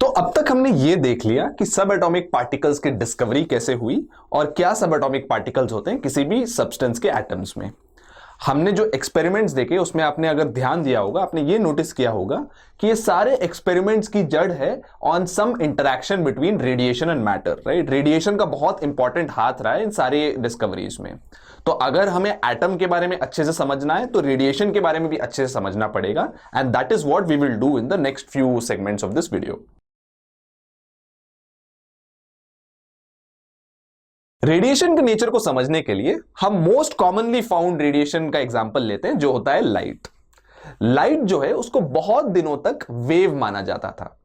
अब तक हमने यह देख लिया कि सब एटॉमिक पार्टिकल्स की डिस्कवरी कैसे हुई और क्या सब एटॉमिक पार्टिकल्स होते हैं किसी भी सब्सटेंस के एटम्स में। हमने जो एक्सपेरिमेंट्स देखे उसमें आपने अगर ध्यान दिया होगा, आपने ये नोटिस किया होगा कि ये सारे एक्सपेरिमेंट्स की जड़ है on some interaction between radiation and matter, right. Radiation का बहुत इंपॉर्टेंट हाथ रहा है इन सारी डिस्कवरीज में। तो अगर हमें एटम के बारे में अच्छे से समझना है तो रेडिएशन के बारे में भी अच्छे से समझना पड़ेगा, and that is what we will do in the next few segments of this video. Radiation के नेचर को समझने के लिए हम मोस्ट कॉमनली फाउंड रेडिएशन का एग्जांपल लेते हैं, जो होता है लाइट। लाइट जो है उसको बहुत दिनों तक वेव माना जाता था।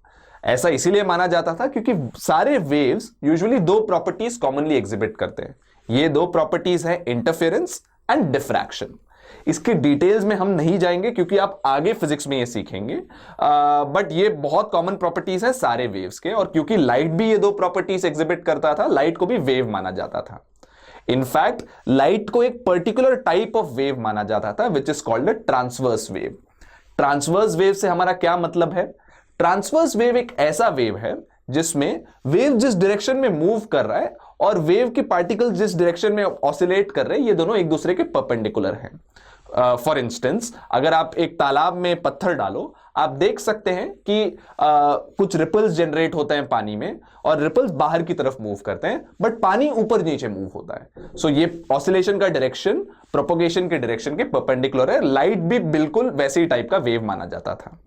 ऐसा इसीलिए माना जाता था क्योंकि सारे वेव्स यूजुअली दो प्रॉपर्टीज कॉमनली एग्जिबिट करते हैं। ये दो प्रॉपर्टीज है इंटरफेरेंस एंड डिफ्रैक्शन। इसके डिटेल्स में हम नहीं जाएंगे क्योंकि आप आगे फिजिक्स में ये सीखेंगे, बट ये बहुत कॉमन प्रॉपर्टीज है सारे वेव्स के, और क्योंकि लाइट भी ये दो प्रॉपर्टीज एग्जिबिट करता था, लाइट को भी वेव माना जाता था। इनफैक्ट लाइट को एक पर्टिकुलर टाइप ऑफ वेव माना जाता था विच is called a transverse wave. Transverse wave से हमारा क्या मतलब है? ट्रांसवर्स वेव एक ऐसा वेव है जिसमें वेव जिस डायरेक्शन में मूव कर रहा है और वेव की पार्टिकल जिस डायरेक्शन में ऑसिलेट कर रहे हैं, ये दोनों एक दूसरे के परपेंडिकुलर हैं। फॉर इंस्टेंस, अगर आप एक तालाब में पत्थर डालो, आप देख सकते हैं कि कुछ रिपल्स जनरेट होते हैं पानी में, और रिपल्स बाहर की तरफ मूव करते हैं, बट पानी ऊपर नीचे मूव होता है। सो ये ऑसिलेशन का डायरेक्शन प्रोपोगेशन के डायरेक्शन के परपेंडिकुलर है। लाइट भी बिल्कुल वैसे ही टाइप का वेव माना जाता था,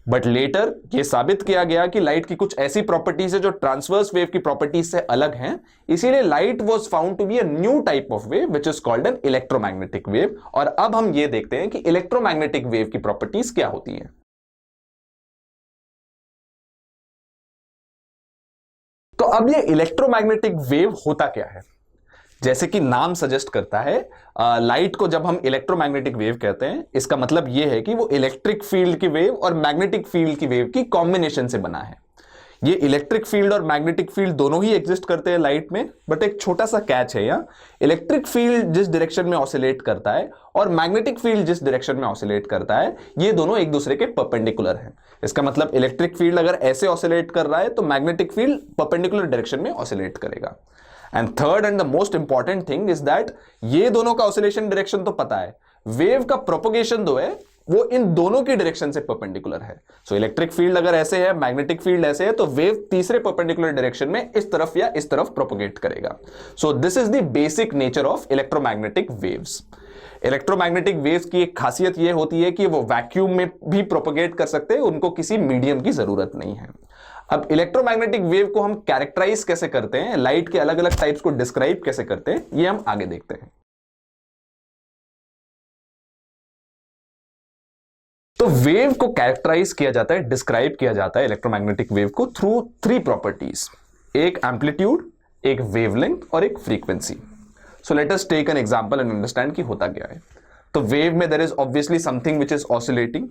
बट लेटर ये साबित किया गया कि लाइट की कुछ ऐसी प्रॉपर्टीज है जो ट्रांसवर्स वेव की प्रॉपर्टीज से अलग हैं। इसीलिए light was found to be a new type of wave which is called an electromagnetic wave. और अब हम ये देखते हैं कि इलेक्ट्रोमैग्नेटिक वेव की प्रॉपर्टीज क्या होती हैं। तो अब ये इलेक्ट्रोमैग्नेटिक वेव होता क्या है? जैसे कि नाम सजेस्ट करता है, लाइट को जब हम इलेक्ट्रोमैग्नेटिक वेव कहते हैं, इसका मतलब यह है कि वो इलेक्ट्रिक फील्ड की वेव और मैग्नेटिक फील्ड की वेव की कॉम्बिनेशन से बना है। ये इलेक्ट्रिक फील्ड और मैग्नेटिक फील्ड दोनों ही एग्जिस्ट करते हैं लाइट में, बट एक छोटा सा कैच है यहां। इलेक्ट्रिक फील्ड जिस डायरेक्शन में ऑसिलेट करता है और मैग्नेटिक फील्ड जिस डायरेक्शन में ऑसिलेट करता है, ये दोनों एक दूसरे के परपेंडिकुलर हैं। इसका मतलब इलेक्ट्रिक फील्ड अगर ऐसे ऑसिलेट कर रहा है तो मैग्नेटिक फील्ड परपेंडिकुलर डायरेक्शन में ऑसिलेट करेगा। And third and the most important thing is that ये दोनों का ऑसिलेशन डायरेक्शन तो पता है, वेव का प्रोपोगेशन जो है वो इन दोनों की डायरेक्शन से परपेंडिकुलर है। सो इलेक्ट्रिक फील्ड अगर ऐसे है, मैग्नेटिक फील्ड ऐसे है, तो वेव तीसरे परपेंडिकुलर डायरेक्शन में इस तरफ या इस तरफ प्रोपोगेट करेगा। सो this is the basic nature of electromagnetic waves. Electromagnetic waves की एक खासियत यह होती है कि वो वैक्यूम में भी प्रोपोगेट कर सकते हैं, उनको किसी मीडियम की जरूरत नहीं है। अब इलेक्ट्रोमैग्नेटिक वेव को हम कैरेक्टराइज कैसे करते हैं, लाइट के अलग अलग टाइप्स को डिस्क्राइब कैसे करते हैं, ये हम आगे देखते हैं। तो वेव को कैरेक्टराइज किया जाता है, डिस्क्राइब किया जाता है इलेक्ट्रोमैग्नेटिक वेव को थ्रू थ्री प्रॉपर्टीज, एक एम्पलीट्यूड, एक वेवलेंथ और एक frequency. So let us take an example and understand कि होता क्या है। तो वेव में there is obviously something which is oscillating.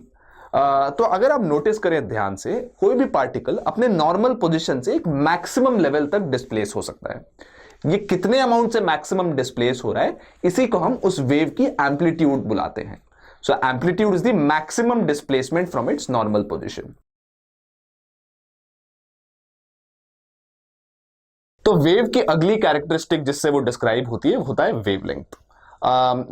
तो अगर आप नोटिस करें ध्यान से, कोई भी पार्टिकल अपने नॉर्मल पोजीशन से एक मैक्सिमम लेवल तक डिस्प्लेस हो सकता है। ये कितने अमाउंट से मैक्सिमम डिस्प्लेस हो रहा है, इसी को हम उस वेव की एम्पलीट्यूड बुलाते हैं। So amplitude is the maximum displacement from its normal position. तो वेव की अगली कैरेक्टरिस्टिक जिससे वो डिस्क्राइब होती है होता है वेवलेंथ।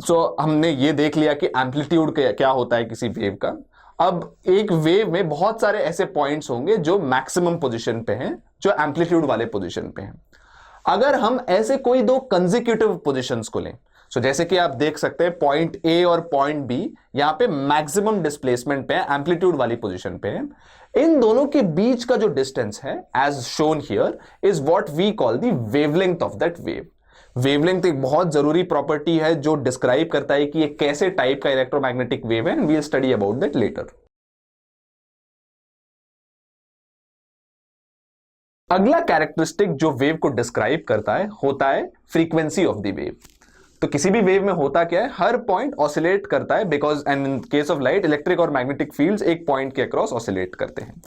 सो हमने ये देख लिया कि एम्पलीट्यूड क्या होता है किसी वेव का। अब एक वेव में बहुत सारे ऐसे पॉइंट्स होंगे जो मैक्सिमम पोजीशन पे हैं, जो एम्पलीट्यूड वाले पोजीशन पे हैं। अगर हम ऐसे कोई दो कंसेक्यूटिव पोजीशंस को लें, सो जैसे कि आप देख सकते हैं पॉइंट ए और पॉइंट बी यहां पे मैक्सिमम डिस्प्लेसमेंट पे है, एम्पलीट्यूड वाली पोजीशन पे है। इन दोनों के बीच का जो डिस्टेंस है as shown here is what we call the wavelength of that wave. Wavelength एक बहुत जरूरी प्रॉपर्टी है जो डिस्क्राइब करता है कि ये कैसे टाइप का इलेक्ट्रोमैग्नेटिक वेव है, and we will study about that later. अगला कैरेक्टरिस्टिक जो वेव को डिस्क्राइब करता है होता है फ्रीक्वेंसी ऑफ द वेव। तो किसी भी वेव में होता क्या है, हर पॉइंट ऑसिलेट करता है because and in case of light electric और मैग्नेटिक फील्ड्स एक पॉइंट के अक्रॉस ऑसिलेट करते हैं।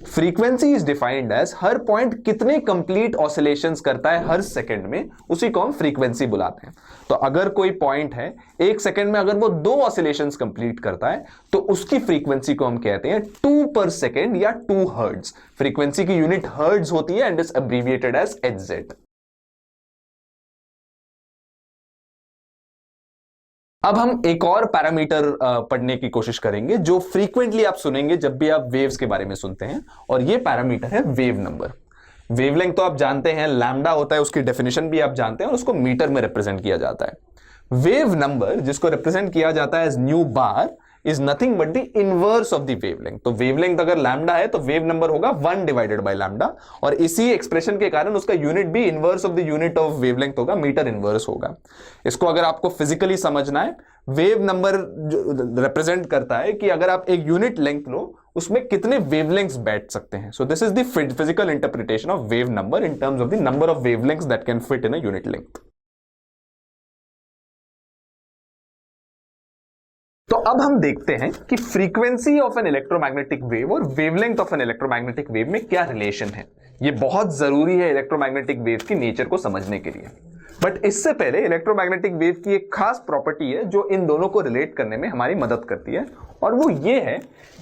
फ्रीक्वेंसी इज डिफाइंड एज हर पॉइंट कितने कंप्लीट ऑसिलेशंस करता है हर सेकंड में, उसी को हम फ्रीक्वेंसी बुलाते हैं। तो अगर कोई पॉइंट है एक सेकंड में अगर वो 2 ऑसिलेशंस कंप्लीट करता है तो उसकी फ्रीक्वेंसी को हम कहते हैं 2 पर सेकंड या 2 हर्ट्ज। फ्रीक्वेंसी की यूनिट हर्ट्ज होती है and is abbreviated as HZ। अब हम एक और पैरामीटर पढ़ने की कोशिश करेंगे जो फ्रीक्वेंटली आप सुनेंगे जब भी आप वेव्स के बारे में सुनते हैं, और ये पैरामीटर है वेव नंबर। वेवलेंथ तो आप जानते हैं लैम्डा होता है, उसकी डेफिनेशन भी आप जानते हैं और उसको मीटर में रिप्रेजेंट किया जाता है। वेव नंबर जिसको रिप्रेजेंट किया जाता है as nu bar is nothing but the inverse of the wavelength. तो वेवलेंथ अगर लैम्डा है तो वेव नंबर होगा 1 डिवाइडेड बाय लैम्डा, और इसी एक्सप्रेशन के कारण उसका यूनिट भी inverse of the unit of wavelength होगा, मीटर इनवर्स होगा। इसको अगर आपको फिजिकली समझना है, वेव नंबर रिप्रेजेंट करता है कि अगर आप एक यूनिट लेंथ लो उसमें कितने वेवलेंथ्स बैठ सकते हैं। So this is the physical interpretation of wave number in terms of the number of wavelengths that can fit in a unit length. तो अब हम देखते हैं कि frequency of an electromagnetic wave और wavelength of an electromagnetic wave में क्या relation है। ये बहुत जरूरी है इलेक्ट्रोमैग्नेटिक वेव की नेचर को समझने के लिए। बट इससे पहले इलेक्ट्रोमैग्नेटिक वेव की एक खास प्रॉपर्टी है जो इन दोनों को रिलेट करने में हमारी मदद करती है, और वो ये है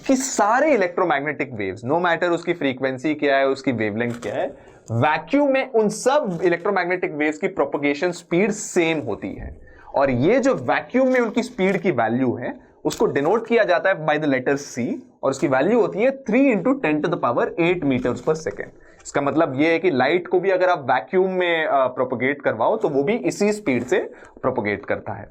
कि सारे इलेक्ट्रोमैग्नेटिक वेव्स, नो मैटर उसकी फ्रीक्वेंसी क्या है, उसकी वेवलेंथ क्या है, वैक्यूम में उन सब इलेक्ट्रोमैग्नेटिक वेव्स की प्रोपगेशन स्पीड सेम होती है। और ये जो वैक्यूम में उनकी स्पीड की वैल्यू है उसको डिनोट किया जाता है बाय द लेटर C, और उसकी वैल्यू होती है 3 × 10⁸ मीटर्स पर सेकेंड। इसका मतलब ये है कि लाइट को भी अगर आप वैक्यूम में प्रोपगेट करवाओ तो वो भी इसी स्पीड से प्रोपगेट करता है।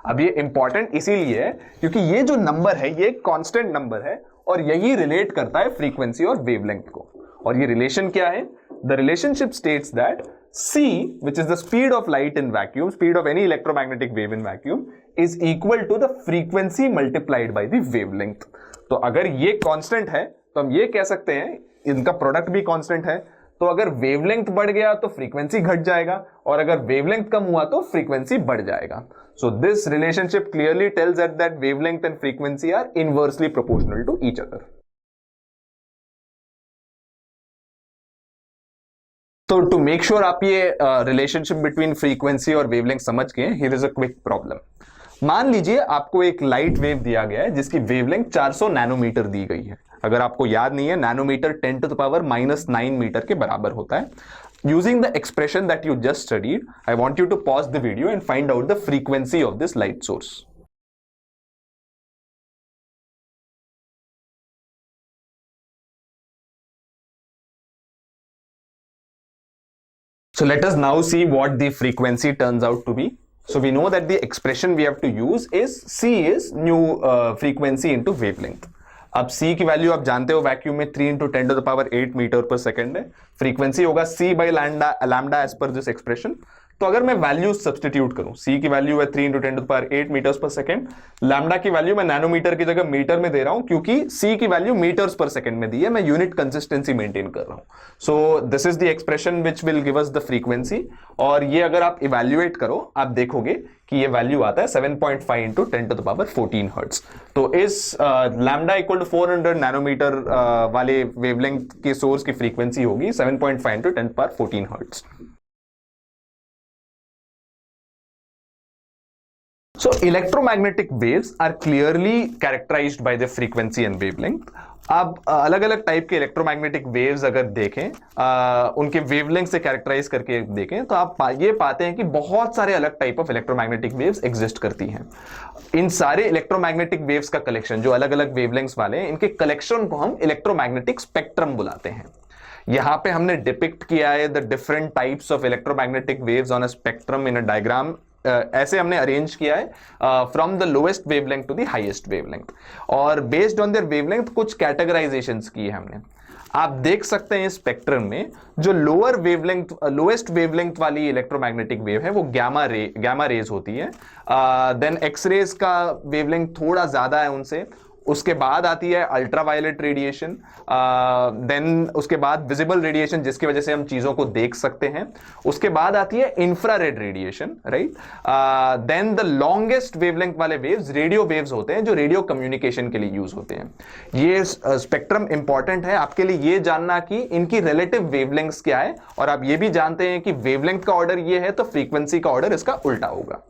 अब ये इंपॉर्टेंट इसीलिए है क्योंकि ये जो नंबर है ये एक कांस्टेंट नंबर है और यही रिलेट करता है फ्रीक्वेंसी और वेवलेंथ को। और ये रिलेशन क्या है? The relationship states that C, which is the speed of light in vacuum, speed of any electromagnetic wave in vacuum, is equal to the frequency multiplied by the wavelength. तो अगर ये constant है तो हम ये कह सकते हैं इनका प्रोडक्ट भी कांस्टेंट है, तो अगर वेवलेंथ बढ़ गया तो फ्रीक्वेंसी घट जाएगा और अगर वेवलेंथ कम हुआ तो फ्रीक्वेंसी बढ़ जाएगा। So this relationship clearly tells that wavelength and frequency are inversely proportional to each other. तो टू मेक श्योर आप ये रिलेशनशिप बिटवीन फ्रीक्वेंसी और वेवलेंथ समझ गए, here is a quick problem. मान लीजिए आपको एक लाइट वेव दिया गया है जिसकी वेवलेंथ 400 नैनोमीटर दी गई है। अगर आपको याद नहीं है, नैनोमीटर 10⁻⁹ मीटर के बराबर होता है। Using the expression that you just studied, I want you to pause the video and find out the frequency of this light source. So let us now see what the frequency turns out to be. So we know that the expression we have to use is C is new frequency into wavelength. अब C की value आप जानते हो vacuum में 3 × 10⁸ metre पर second है। Frequency होगा C by lambda as per this expression. तो अगर मैं वैल्यू सब्स्टिट्यूट करूं, C की वैल्यू है 3 × 10⁸ मीटर्स पर सेकेंड, लैम्डा की वैल्यू मैं नैनोमीटर की जगह मीटर में दे रहा हूं क्योंकि C की वैल्यू मीटर्स पर सेकेंड में दी है, मैं यूनिट कंसिस्टेंसी मेंटेन कर रहा हूं। सो this is the expression which will give us the frequency, और ये अगर आप इवैल्यूएट करो आप देखोगे कि ये वैल्यू आता है 7.5 × 10⁻14 हर्ट्ज। तो इस लैम्डा इक्वल टू 400 नैनोमीटर वाले वेवलेंथ के सोर्स की फ्रीक्वेंसी होगी 7.5 × 10⁻14 hertz. So electromagnetic waves are clearly characterized by their frequency and wavelength. आप अलग अलग टाइप के इलेक्ट्रोमैग्नेटिक वेव्स अगर देखें, उनके वेवलेंथ से कैरेक्टराइज करके देखें तो आप ये पाते हैं कि बहुत सारे अलग type of electromagnetic waves exist करती हैं। इन सारे इलेक्ट्रोमैग्नेटिक वेव्स का कलेक्शन जो अलग अलग वेवलेंथ्स वाले हैं, इनके कलेक्शन को हम इलेक्ट्रोमैग्नेटिक स्पेक्ट्रम बुलाते हैं। यहां पे हमने डिपिक्ट किया है the different types of electromagnetic waves on a spectrum in a diagram. ऐसे हमने अरेंज किया है from the lowest wavelength to the highest wavelength, और बेस्ड ऑन देयर वेवलेंथ कुछ कैटेगराइजेशंस की है हमने। आप देख सकते हैं स्पेक्ट्रम में जो लोअर वेवलेंथ लोएस्ट वेवलेंथ वाली इलेक्ट्रोमैग्नेटिक वेव है वो गामा रेज होती है। देन एक्स रेज का वेवलेंथ थोड़ा ज्यादा है उनसे, उसके बाद आती है अल्ट्रावायलेट रेडिएशन, देन उसके बाद विजिबल रेडिएशन जिसकी वजह से हम चीजों को देख सकते हैं, उसके बाद आती है infrared radiation, right. Then the longest wavelength वाले वेव्स रेडियो वेव्स होते हैं जो रेडियो कम्युनिकेशन के लिए यूज होते हैं। ये स्पेक्ट्रम इंपॉर्टेंट है आपके लिए ये जानना कि इनकी रिलेटिव वेवलेंथ्स क्या है, और आप ये भी जानते हैं कि वेवलेंथ का ऑर्डर ये है तो फ्रीक्वेंसी का ऑर्डर इसका उल्टा होगा।